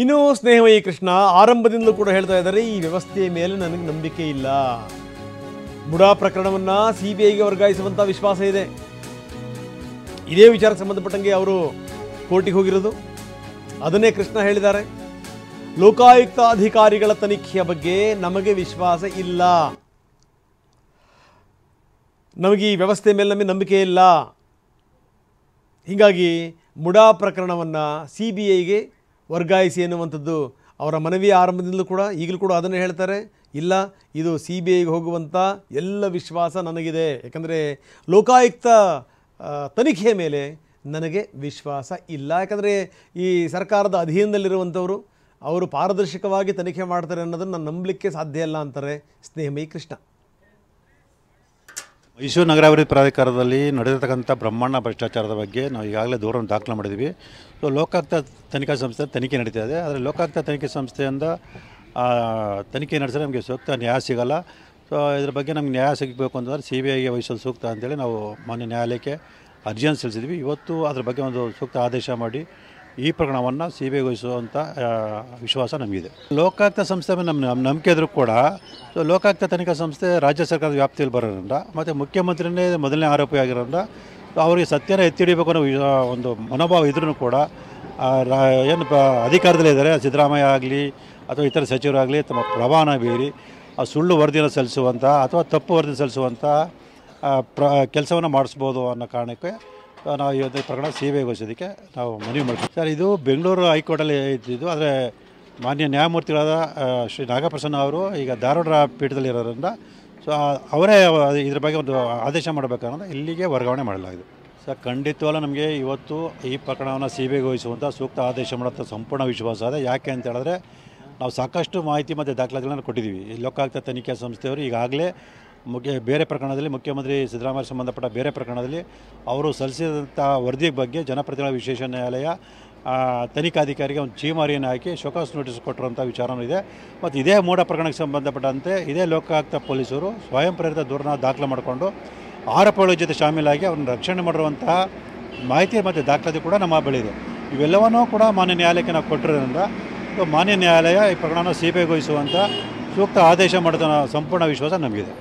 ಇನ್ನು ಸ್ನೇಹಮಯಿ ಕೃಷ್ಣ ಆರಂಭದಿಂದಲೂ ಕೂಡ ಹೇಳ್ತಾ ಇದ್ದಾರೆ, ಈ ವ್ಯವಸ್ಥೆಯ ಮೇಲೆ ನನಗೆ ನಂಬಿಕೆ ಇಲ್ಲ. ಮುಡಾ ಪ್ರಕರಣವನ್ನು ಸಿಬಿಐಗೆ ವರ್ಗಾಯಿಸುವಂಥ ವಿಶ್ವಾಸ ಇದೆ. ಇದೇ ವಿಚಾರಕ್ಕೆ ಸಂಬಂಧಪಟ್ಟಂಗೆ ಅವರು ಕೋರ್ಟಿಗೆ ಹೋಗಿರೋದು. ಅದನ್ನೇ ಕೃಷ್ಣ ಹೇಳಿದ್ದಾರೆ. ಲೋಕಾಯುಕ್ತ ಅಧಿಕಾರಿಗಳ ತನಿಖೆಯ ಬಗ್ಗೆ ನಮಗೆ ವಿಶ್ವಾಸ ಇಲ್ಲ, ನಮಗೆ ಈ ವ್ಯವಸ್ಥೆ ಮೇಲೆ ನಮಗೆ ನಂಬಿಕೆ ಇಲ್ಲ. ಹೀಗಾಗಿ ಮುಡಾ ಪ್ರಕರಣವನ್ನು CBIಗೆ ವರ್ಗಾಯಿಸಿ ಎನ್ನುವಂಥದ್ದು ಅವರ ಮನವಿಯ ಆರಂಭದಿಂದಲೂ ಕೂಡ ಈಗಲೂ ಕೂಡ ಅದನ್ನು ಹೇಳ್ತಾರೆ. ಇಲ್ಲ, ಇದು CBIಗೆ ಹೋಗುವಂಥ ಎಲ್ಲ ವಿಶ್ವಾಸ ನನಗಿದೆ. ಯಾಕಂದರೆ ಲೋಕಾಯುಕ್ತ ತನಿಖೆಯ ಮೇಲೆ ನನಗೆ ವಿಶ್ವಾಸ ಇಲ್ಲ. ಯಾಕಂದರೆ ಈ ಸರ್ಕಾರದ ಅಧೀನದಲ್ಲಿರುವಂಥವರು ಅವರು ಪಾರದರ್ಶಕವಾಗಿ ತನಿಖೆ ಮಾಡ್ತಾರೆ ಅನ್ನೋದನ್ನು ನಾನು ನಂಬಲಿಕ್ಕೆ ಸಾಧ್ಯ ಇಲ್ಲ ಅಂತಾರೆ ಸ್ನೇಹಮಯಿ ಕೃಷ್ಣ. ಮೈಸೂರು ನಗರಾಭಿವೃದ್ಧಿ ಪ್ರಾಧಿಕಾರದಲ್ಲಿ ನಡೆದಿರತಕ್ಕಂಥ ಬ್ರಹ್ಮಾಂಡ ಭ್ರಷ್ಟಾಚಾರದ ಬಗ್ಗೆ ನಾವು ಈಗಾಗಲೇ ದೂರನ್ನು ದಾಖಲು ಮಾಡಿದ್ವಿ. ಸೊ ಲೋಕಾಯುಕ್ತ ತನಿಖಾ ಸಂಸ್ಥೆ ತನಿಖೆ ನಡೀತಾ ಇದೆ. ಆದರೆ ಲೋಕಾಯುಕ್ತ ತನಿಖೆ ಸಂಸ್ಥೆಯಿಂದ ತನಿಖೆ ನಡೆಸಿದ್ರೆ ನಮಗೆ ಸೂಕ್ತ ನ್ಯಾಯ ಸಿಗೋಲ್ಲ. ಸೊ ಇದ್ರ ಬಗ್ಗೆ ನಮ್ಗೆ ನ್ಯಾಯ ಸಿಗಬೇಕು ಅಂತಂದರೆ CBIಗೆ ವಹಿಸಲು ಸೂಕ್ತ ಅಂತೇಳಿ ನಾವು ಮಾನ್ಯ ನ್ಯಾಯಾಲಯಕ್ಕೆ ಅರ್ಜಿಯನ್ನು ಸಲ್ಲಿಸಿದ್ವಿ. ಇವತ್ತು ಅದ್ರ ಬಗ್ಗೆ ಒಂದು ಸೂಕ್ತ ಆದೇಶ ಮಾಡಿ ಈ ಪ್ರಕರಣವನ್ನು CBIಗೆ ವಹಿಸುವಂಥ ವಿಶ್ವಾಸ ನಮಗಿದೆ. ಲೋಕಾಯುಕ್ತ ಸಂಸ್ಥೆ ಮೇಲೆ ನಮ್ಮ ನಂಬಿಕೆ ಇದ್ರೂ ಕೂಡ ಸೊ ಲೋಕಾಯುಕ್ತ ತನಿಖಾ ಸಂಸ್ಥೆ ರಾಜ್ಯ ಸರ್ಕಾರದ ವ್ಯಾಪ್ತಿಯಲ್ಲಿ ಬರೋದ್ರಿಂದ ಮತ್ತು ಮುಖ್ಯಮಂತ್ರಿನೇ ಮೊದಲನೇ ಆರೋಪಿ ಆಗಿರೋದ್ರಿಂದ ಅವರಿಗೆ ಸತ್ಯನ ಎತ್ತಿ ಹಿಡಿಬೇಕು ಅನ್ನೋ ಒಂದು ಮನೋಭಾವ ಇದ್ರೂ ಕೂಡ ಏನು ಅಧಿಕಾರದಲ್ಲಿದ್ದಾರೆ ಸಿದ್ದರಾಮಯ್ಯ ಆಗಲಿ ಅಥವಾ ಇತರ ಸಚಿವರಾಗಲಿ ತಮ್ಮ ಪ್ರಭಾವನ ಬೀರಿ ಸುಳ್ಳು ವರದಿಯನ್ನು ಸಲ್ಲಿಸುವಂಥ ಅಥವಾ ತಪ್ಪು ವರದಿ ಸಲ್ಲಿಸುವಂಥ ಕೆಲಸವನ್ನು ಮಾಡಿಸ್ಬೋದು ಅನ್ನೋ ಕಾರಣಕ್ಕೆ ನಾವು ಇವತ್ತು ಪ್ರಕರಣ CBIಗೆ ವಹಿಸೋದಕ್ಕೆ ನಾವು ಮನವಿ ಮಾಡ್ತೀವಿ. ಸರ್, ಇದು ಬೆಂಗಳೂರು ಹೈಕೋರ್ಟಲ್ಲಿ ಇದ್ದಿದ್ದು. ಆದರೆ ಮಾನ್ಯ ನ್ಯಾಯಮೂರ್ತಿಗಳಾದ ಶ್ರೀ ನಾಗಪ್ರಸನ್ನ ಅವರು ಈಗ ಧಾರವಾಡ ಪೀಠದಲ್ಲಿರೋದ್ರಿಂದ ಸೊ ಅವರೇ ಇದ್ರ ಬಗ್ಗೆ ಒಂದು ಆದೇಶ ಮಾಡಬೇಕನ್ನೋದು ಇಲ್ಲಿಗೆ ವರ್ಗಾವಣೆ ಮಾಡಲಾಗಿದೆ. ಸರ್, ಖಂಡಿತವಲ್ಲ ನಮಗೆ ಇವತ್ತು ಈ ಪ್ರಕರಣವನ್ನು CBIಗೆ ವಹಿಸುವಂಥ ಸೂಕ್ತ ಆದೇಶ ಮಾಡೋಂಥ ಸಂಪೂರ್ಣ ವಿಶ್ವಾಸ ಇದೆ. ಯಾಕೆ ಅಂತ ಹೇಳಿದ್ರೆ ನಾವು ಸಾಕಷ್ಟು ಮಾಹಿತಿ ಮತ್ತು ದಾಖಲಾತಿಗಳನ್ನು ಕೊಟ್ಟಿದ್ದೀವಿ. ಈ ಲೋಕಾಯುಕ್ತ ತನಿಖಾ ಸಂಸ್ಥೆಯವರು ಈಗಾಗಲೇ ಬೇರೆ ಪ್ರಕರಣದಲ್ಲಿ ಮುಖ್ಯಮಂತ್ರಿ ಸಿದ್ದರಾಮಯ್ಯ ಸಂಬಂಧಪಟ್ಟ ಬೇರೆ ಪ್ರಕರಣದಲ್ಲಿ ಅವರು ಸಲ್ಲಿಸಿದಂಥ ವರದಿ ಬಗ್ಗೆ ಜನಪ್ರತಿನಿಧಿಗಳ ವಿಶೇಷ ನ್ಯಾಯಾಲಯ ತನಿಖಾಧಿಕಾರಿಗೆ ಒಂದು ಚೀಮಾರಿಯನ್ನು ಹಾಕಿ ಶೋಕಾಸ್ ನೋಟಿಸ್ ಕೊಟ್ಟಿರುವಂಥ ವಿಚಾರವೂ ಇದೆ. ಮತ್ತು ಇದೇ ಮೂಢ ಪ್ರಕರಣಕ್ಕೆ ಸಂಬಂಧಪಟ್ಟಂತೆ ಇದೇ ಲೋಕಾಯುಕ್ತ ಪೊಲೀಸರು ಸ್ವಯಂ ಪ್ರೇರಿತ ದೂರನ್ನು ದಾಖಲೆ ಮಾಡಿಕೊಂಡು ಆರೋಪಗಳ ಜೊತೆ ಶಾಮೀಲಾಗಿ ಅವ್ರನ್ನ ರಕ್ಷಣೆ ಮಾಡಿರುವಂತಹ ಮಾಹಿತಿ ಮತ್ತು ದಾಖಲಾತಿ ಕೂಡ ನಮ್ಮ ಬಳಿ ಇದೆ. ಇವೆಲ್ಲವನ್ನೂ ಕೂಡ ಮಾನ್ಯ ನ್ಯಾಯಾಲಯಕ್ಕೆ ನಾವು ಕೊಟ್ಟಿರೋದ್ರಿಂದ ಮಾನ್ಯ ನ್ಯಾಯಾಲಯ ಈ ಪ್ರಕರಣವನ್ನು CBIಗೆ ವಹಿಸುವಂಥ ಸೂಕ್ತ ಆದೇಶ ಮಾಡಿದ ಸಂಪೂರ್ಣ ವಿಶ್ವಾಸ ನಮಗಿದೆ.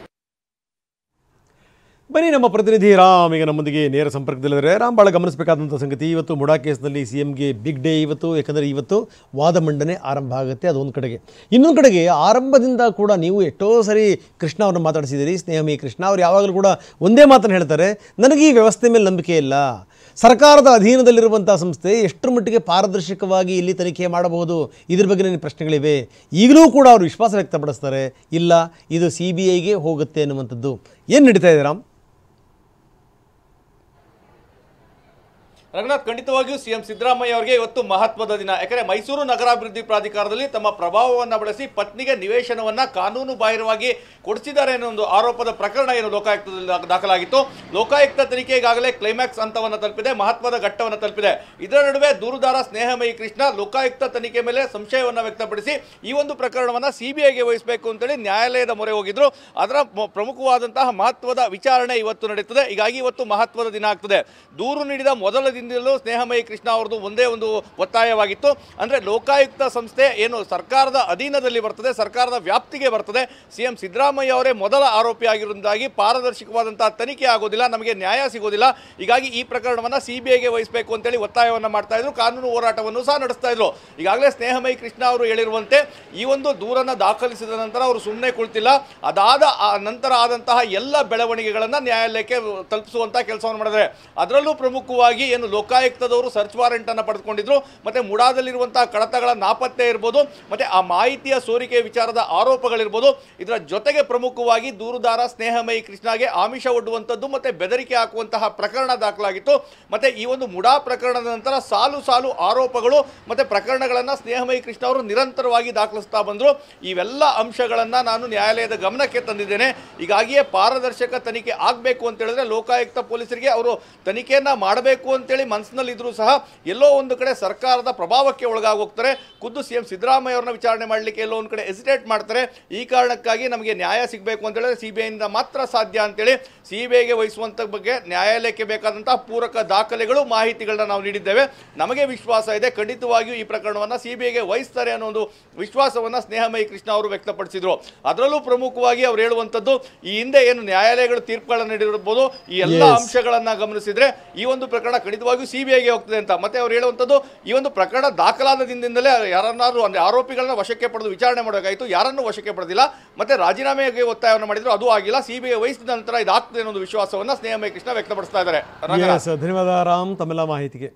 ಬನ್ನಿ, ನಮ್ಮ ಪ್ರತಿನಿಧಿ ರಾಮ್ ಈಗ ನಮ್ಮೊಂದಿಗೆ ನೇರ ಸಂಪರ್ಕದಲ್ಲಿದ್ದಾರೆ. ರಾಮ್, ಭಾಳ ಗಮನಿಸಬೇಕಾದಂಥ ಸಂಗತಿ, ಇವತ್ತು ಮುಡಾ ಕೇಸ್ನಲ್ಲಿ CMಗೆ ಬಿಗ್ ಡೇ ಇವತ್ತು. ಯಾಕಂದರೆ ಇವತ್ತು ವಾದ ಮಂಡನೆ ಆರಂಭ ಆಗುತ್ತೆ. ಅದೊಂದು ಕಡೆಗೆ. ಇನ್ನೊಂದು ಕಡೆಗೆ ಆರಂಭದಿಂದ ಕೂಡ ನೀವು ಎಷ್ಟೋ ಸರಿ ಕೃಷ್ಣ ಅವ್ರನ್ನ ಮಾತಾಡಿಸಿದ್ದೀರಿ. ಸ್ನೇಹಮಯಿ ಕೃಷ್ಣ ಅವ್ರು ಯಾವಾಗಲೂ ಕೂಡ ಒಂದೇ ಮಾತನ್ನು ಹೇಳ್ತಾರೆ, ನನಗೆ ಈ ವ್ಯವಸ್ಥೆ ಮೇಲೆ ನಂಬಿಕೆ ಇಲ್ಲ. ಸರ್ಕಾರದ ಅಧೀನದಲ್ಲಿರುವಂಥ ಸಂಸ್ಥೆ ಎಷ್ಟರ ಮಟ್ಟಿಗೆ ಪಾರದರ್ಶಕವಾಗಿ ಇಲ್ಲಿ ತನಿಖೆ ಮಾಡಬಹುದು, ಇದ್ರ ಬಗ್ಗೆ ನನಗೆ ಪ್ರಶ್ನೆಗಳಿವೆ. ಈಗಲೂ ಕೂಡ ಅವರು ವಿಶ್ವಾಸ ವ್ಯಕ್ತಪಡಿಸ್ತಾರೆ, ಇಲ್ಲ ಇದು CBIಗೆ ಹೋಗುತ್ತೆ ಅನ್ನುವಂಥದ್ದು. ಏನು ನಡೀತಾ ಇದೆ ರಾಮ್? ರಂಗನಾಥ್, ಖಂಡಿತವಾಗಿಯೂ CM ಸಿದ್ದರಾಮಯ್ಯ ಅವರಿಗೆ ಇವತ್ತು ಮಹತ್ವದ ದಿನ. ಯಾಕಂದರೆ ಮೈಸೂರು ನಗರಾಭಿವೃದ್ಧಿ ಪ್ರಾಧಿಕಾರದಲ್ಲಿ ತಮ್ಮ ಪ್ರಭಾವವನ್ನು ಬಳಸಿ ಪತ್ನಿಗೆ ನಿವೇಶನವನ್ನು ಕಾನೂನು ಬಾಹಿರವಾಗಿ ಕೊಡಿಸಿದ್ದಾರೆ ಅನ್ನೋ ಒಂದು ಆರೋಪದ ಪ್ರಕರಣ ಏನು ಲೋಕಾಯುಕ್ತದಲ್ಲಿ ದಾಖಲಾಗಿತ್ತು. ಲೋಕಾಯುಕ್ತ ತನಿಖೆ ಈಗಾಗಲೇ ಕ್ಲೈಮ್ಯಾಕ್ಸ್ ಹಂತವನ್ನು ತಲುಪಿದೆ, ಮಹತ್ವದ ಘಟ್ಟವನ್ನು ತಲುಪಿದೆ. ಇದರ ನಡುವೆ ದೂರುದಾರ ಸ್ನೇಹಮಯಿ ಕೃಷ್ಣ ಲೋಕಾಯುಕ್ತ ತನಿಖೆ ಮೇಲೆ ಸಂಶಯವನ್ನು ವ್ಯಕ್ತಪಡಿಸಿ ಈ ಒಂದು ಪ್ರಕರಣವನ್ನು CBIಗೆ ವಹಿಸಬೇಕು ಅಂತೇಳಿ ನ್ಯಾಯಾಲಯದ ಮೊರೆ ಹೋಗಿದ್ರು. ಅದರ ಪ್ರಮುಖವಾದಂತಹ ಮಹತ್ವದ ವಿಚಾರಣೆ ಇವತ್ತು ನಡೀತದೆ. ಹೀಗಾಗಿ ಇವತ್ತು ಮಹತ್ವದ ದಿನ ಆಗ್ತದೆ. ದೂರು ನೀಡಿದ ಮೊದಲ ದಿನದಲ್ಲೂ ಸ್ನೇಹಮಯಿ ಕೃಷ್ಣ ಅವರದು ಒಂದೇ ಒಂದು ಒತ್ತಾಯವಾಗಿತ್ತು. ಅಂದರೆ ಲೋಕಾಯುಕ್ತ ಸಂಸ್ಥೆ ಏನು ಸರ್ಕಾರದ ಅಧೀನದಲ್ಲಿ ಬರ್ತದೆ, ಸರ್ಕಾರದ ವ್ಯಾಪ್ತಿಗೆ ಬರ್ತದೆ. CM ಸಿದ್ದರಾಮಯ್ಯ ಅವರೇ ಮೊದಲ ಆರೋಪಿ ಆಗಿರುವುದಾಗಿ ಪಾರದರ್ಶಕವಾದಂತಹ ತನಿಖೆ ಆಗೋದಿಲ್ಲ, ನಮಗೆ ನ್ಯಾಯ ಸಿಗೋದಿಲ್ಲ. ಹೀಗಾಗಿ ಈ ಪ್ರಕರಣವನ್ನು CBIಗೆ ವಹಿಸಬೇಕು ಅಂತೇಳಿ ಒತ್ತಾಯವನ್ನು ಮಾಡ್ತಾ ಇದ್ರು. ಕಾನೂನು ಹೋರಾಟವನ್ನು ಸಹ ನಡೆಸ್ತಾ ಇದ್ರು. ಈಗಾಗಲೇ ಸ್ನೇಹಮಯಿ ಕೃಷ್ಣ ಅವರು ಹೇಳಿರುವಂತೆ ಈ ಒಂದು ದೂರನ್ನು ದಾಖಲಿಸಿದ ನಂತರ ಅವರು ಸುಮ್ಮನೆ ಕುಳಿತಿಲ್ಲ. ಅದಾದ ನಂತರ ಆದಂತಹ ಎಲ್ಲ ಬೆಳವಣಿಗೆಗಳನ್ನು ನ್ಯಾಯಾಲಯಕ್ಕೆ ತಲುಪಿಸುವಂತಹ ಕೆಲಸವನ್ನು ಮಾಡಿದ್ದಾರೆ. ಅದರಲ್ಲೂ ಪ್ರಮುಖವಾಗಿ ಏನು ಲೋಕಾಯುಕ್ತದವರು ಸರ್ಚ್ ವಾರೆಂಟ್ ಅನ್ನು ಪಡೆದುಕೊಂಡಿದ್ರು. ಮತ್ತೆ ಮುಡಾದಲ್ಲಿರುವಂತಹ ಕಡತಗಳ ನಾಪತ್ತೆ ಇರ್ಬೋದು, ಮತ್ತೆ ಆ ಮಾಹಿತಿಯ ಸೋರಿಕೆ ವಿಚಾರದ ಆರೋಪಗಳಿರ್ಬೋದು. ಇದರ ಜೊತೆಗೆ ಪ್ರಮುಖವಾಗಿ ದೂರುದಾರ ಸ್ನೇಹಮಯಿ ಕೃಷ್ಣಗೆ ಆಮಿಷ ಒಡ್ಡುವಂಥದ್ದು ಮತ್ತೆ ಬೆದರಿಕೆ ಹಾಕುವಂತಹ ಪ್ರಕರಣ ದಾಖಲಾಗಿತ್ತು. ಮತ್ತೆ ಈ ಒಂದು ಮುಡಾ ಪ್ರಕರಣದ ನಂತರ ಸಾಲು ಸಾಲು ಆರೋಪಗಳು ಮತ್ತೆ ಪ್ರಕರಣಗಳನ್ನು ಸ್ನೇಹಮಯಿ ಕೃಷ್ಣ ಅವರು ನಿರಂತರವಾಗಿ ದಾಖಲಿಸ್ತಾ ಬಂದರು. ಇವೆಲ್ಲ ಅಂಶಗಳನ್ನು ನಾನು ನ್ಯಾಯಾಲಯದ ಗಮನಕ್ಕೆ ತಂದಿದ್ದೇನೆ. ಹೀಗಾಗಿಯೇ ಪಾರದರ್ಶಕ ತನಿಖೆ ಆಗಬೇಕು ಅಂತ ಹೇಳಿದ್ರೆ ಲೋಕಾಯುಕ್ತ ಪೊಲೀಸರಿಗೆ ಅವರು ತನಿಖೆಯನ್ನ ಮಾಡಬೇಕು ಅಂತೇಳಿ ಅಂತೇಳಿ ಮನಸ್ಸಿನಲ್ಲಿದ್ರೂ ಸಹ ಎಲ್ಲೋ ಒಂದು ಕಡೆ ಸರ್ಕಾರದ ಪ್ರಭಾವಕ್ಕೆ ಒಳಗಾಗೋಗ್ತಾರೆ. ಖುದ್ದು CM ಸಿದ್ದರಾಮಯ್ಯ ಅವ್ರನ್ನ ವಿಚಾರಣೆ ಮಾಡಲಿಕ್ಕೆ ಎಲ್ಲೋ ಒಂದು ಕಡೆ ಹೆಸಿಟೇಟ್ ಮಾಡ್ತಾರೆ. ಈ ಕಾರಣಕ್ಕಾಗಿ ನಮಗೆ ನ್ಯಾಯ ಸಿಗಬೇಕು ಅಂತ ಹೇಳಿದ್ರೆ CBIಯಿಂದ ಮಾತ್ರ ಸಾಧ್ಯ ಅಂತೇಳಿ CBIಗೆ ವಹಿಸುವಂಥ ಬಗ್ಗೆ ನ್ಯಾಯಾಲಯಕ್ಕೆ ಬೇಕಾದಂತಹ ಪೂರಕ ದಾಖಲೆಗಳು ಮಾಹಿತಿಗಳನ್ನ ನಾವು ನೀಡಿದ್ದೇವೆ. ನಮಗೆ ವಿಶ್ವಾಸ ಇದೆ, ಖಂಡಿತವಾಗಿಯೂ ಈ ಪ್ರಕರಣವನ್ನು CBIಗೆ ವಹಿಸ್ತಾರೆ ಅನ್ನೋ ಒಂದು ವಿಶ್ವಾಸವನ್ನು ಸ್ನೇಹಮಯಿ ಕೃಷ್ಣ ಅವರು ವ್ಯಕ್ತಪಡಿಸಿದ್ರು. ಅದರಲ್ಲೂ ಪ್ರಮುಖವಾಗಿ ಅವ್ರು ಹೇಳುವಂಥದ್ದು, ಈ ಹಿಂದೆ ಏನು ನ್ಯಾಯಾಲಯಗಳು ತೀರ್ಪುಗಳನ್ನು ನೀಡಿರಬಹುದು, ಈ ಎಲ್ಲ ಅಂಶಗಳನ್ನ ಗಮನಿಸಿದ್ರೆ ಈ ಒಂದು ಪ್ರಕರಣ ಖಂಡಿತವಾಗಿಯೂ CBIಗೆ ಹೋಗ್ತದೆ ಅಂತ. ಮತ್ತೆ ಅವ್ರು ಹೇಳುವಂಥದ್ದು, ಈ ಒಂದು ಪ್ರಕರಣ ದಾಖಲಾದ ದಿನದಿಂದಲೇ ಯಾರನ್ನಾದ್ರೂ ಅಂದ್ರೆ ಆರೋಪಿಗಳನ್ನ ವಶಕ್ಕೆ ಪಡೆದು ವಿಚಾರಣೆ ಮಾಡಬೇಕಾಯಿತು, ಯಾರನ್ನು ವಶಕ್ಕೆ ಪಡೆದಿಲ್ಲ. ಮತ್ತೆ ರಾಜೀನಾಮೆಗೆ ಒತ್ತಾಯವನ್ನು ಮಾಡಿದ್ರು, ಅದು ಆಗಿಲ್ಲ. CBI ವಹಿಸಿದ ನಂತರ ಇದಾಗ್ತದೆ ಅನ್ನೋ ವಿಶ್ವಾಸವನ್ನ ಸ್ನೇಹಮಯಿ ಕೃಷ್ಣ ವ್ಯಕ್ತಪಡಿಸ್ತಾ ಇದ್ದಾರೆ. ಧನ್ಯವಾದ ರಾಮ್ ತಮ್ಮೆಲ್ಲ ಮಾಹಿತಿಗೆ.